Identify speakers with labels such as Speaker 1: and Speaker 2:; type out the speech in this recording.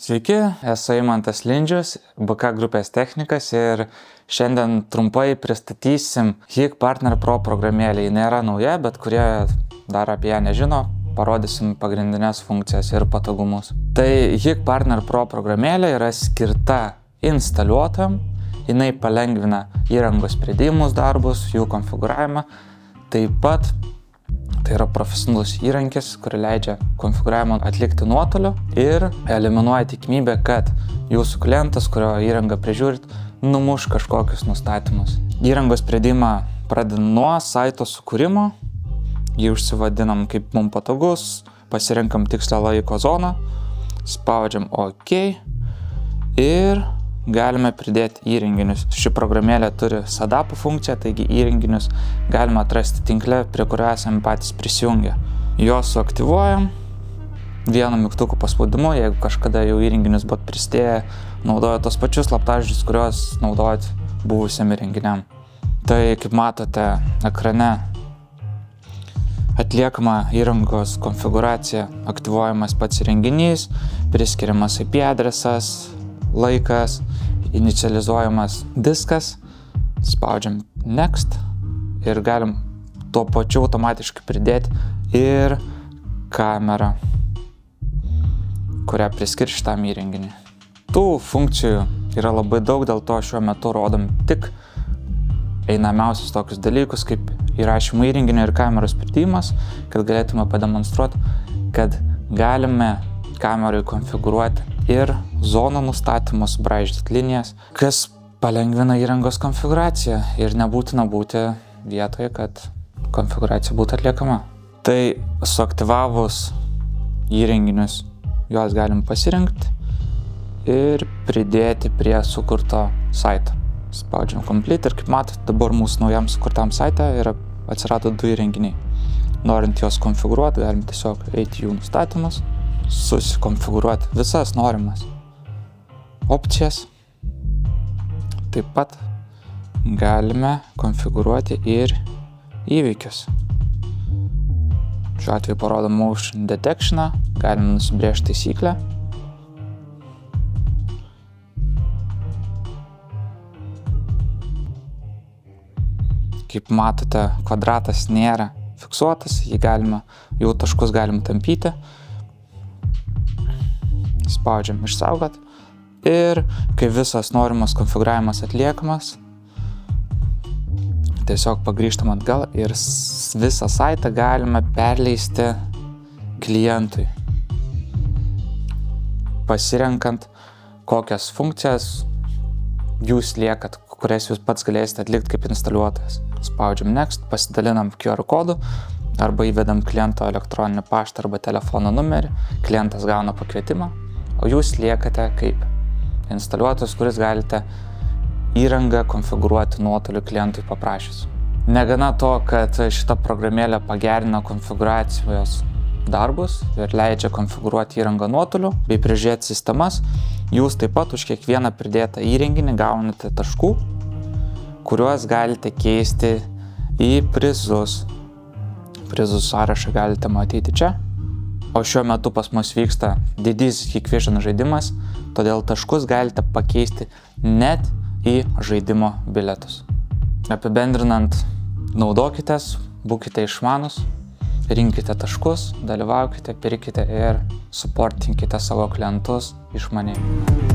Speaker 1: Sveiki, esu Eimantas Lindžius, BK grupės technikas ir šiandien trumpai pristatysim HIG Partner Pro programėlę. Ji nėra nauja, bet kurie dar apie ją nežino, parodysim pagrindinės funkcijas ir patogumus. Tai HIG Partner Pro programėlė yra skirta instaliuotojam, jinai palengvina įrangos pridėjimus darbus, jų konfigūravimą, taip pat tai yra profesionalus įrankis, kuri leidžia konfigūravimą atlikti nuotoliu ir eliminuoja tikimybę, kad jūsų klientas, kurio įrangą prižiūrit, numuš kažkokius nustatymus. Įrangos pridėjimą pradedam nuo saito sukūrimo, jį užsivadinam kaip mums patogus, pasirenkam tikslę laiko zoną, spaudžiam OK ir galime pridėti įrenginius. Ši programėlė turi SADAP funkciją, taigi įrenginius galima atrasti tinkle, prie kurio esame patys prisijungę. Juos suaktyvuojam vienu mygtuko paspaudimu, jeigu kažkada jau įrenginius buvot prisidėję, naudoja tos pačius slaptažodžius, kuriuos naudojat buvusiam įrenginiam. Tai, kaip matote, ekrane atliekama įrangos konfigūracija, aktyvuojamas pats įrenginys, priskiriamas IP adresas, laikas, inicializuojamas diskas, spaudžiam Next ir galim tuo pačiu automatiškai pridėti ir kamerą, kurią priskir šitam įrenginiui. Tų funkcijų yra labai daug, dėl to šiuo metu rodom tik einamiausius tokius dalykus, kaip įrašymo įrenginio ir kameros pridėjimas, kad galėtume pademonstruoti, kad galime kamerui konfigūruoti ir zonų nustatymus, braižyti linijas, kas palengvina įrangos konfigūraciją ir nebūtina būti vietoje, kad konfigūracija būtų atliekama. Tai suaktyvavus įrenginius, juos galim pasirinkti ir pridėti prie sukurto saito. Spaudžiam Complete ir kaip matote, dabar mūsų naujam sukurtam saite atsirado 2 įrenginiai. Norint juos konfigūruoti, galim tiesiog eiti jų nustatymus, susikonfigūruoti visas norimas opcijas. Taip pat galime konfigūruoti ir įvykius. Šiuo atveju parodom Motion Detectioną, galime nusibrėžti taisyklę. Kaip matote, kvadratas nėra fiksuotas, jų taškus galima tampyti. Spaudžiam išsaugot ir kai visas norimas konfigūravimas atliekamas, tiesiog pagrįžtam atgal ir visą saitą galime perleisti klientui, pasirenkant kokias funkcijas jūs liekat, kurias jūs pats galėsite atlikti kaip instaliuotojas. Spaudžiam Next, pasidalinam QR kodu arba įvedam kliento elektroninį paštą arba telefono numerį, klientas gauna pakvietimą, o jūs liekate kaip instaliuotojas, kuris galite įrangą konfigūruoti nuotoliu klientui paprašius. Negana to, kad šita programėlė pagerina konfigūracijos darbus ir leidžia konfigūruoti įrangą nuotoliu bei prižiūrėti sistemas, jūs taip pat už kiekvieną pridėtą įrenginį gaunate taškų, kuriuos galite keisti į prizus. Prizų sąrašą galite matyti čia. O šiuo metu pas mus vyksta didysis Hikvision žaidimas, todėl taškus galite pakeisti net į žaidimo bilietus. Apibendrinant, naudokitės, būkite išmanus, rinkite taškus, dalyvaukite, pirkite ir supportinkite savo klientus išmaniai.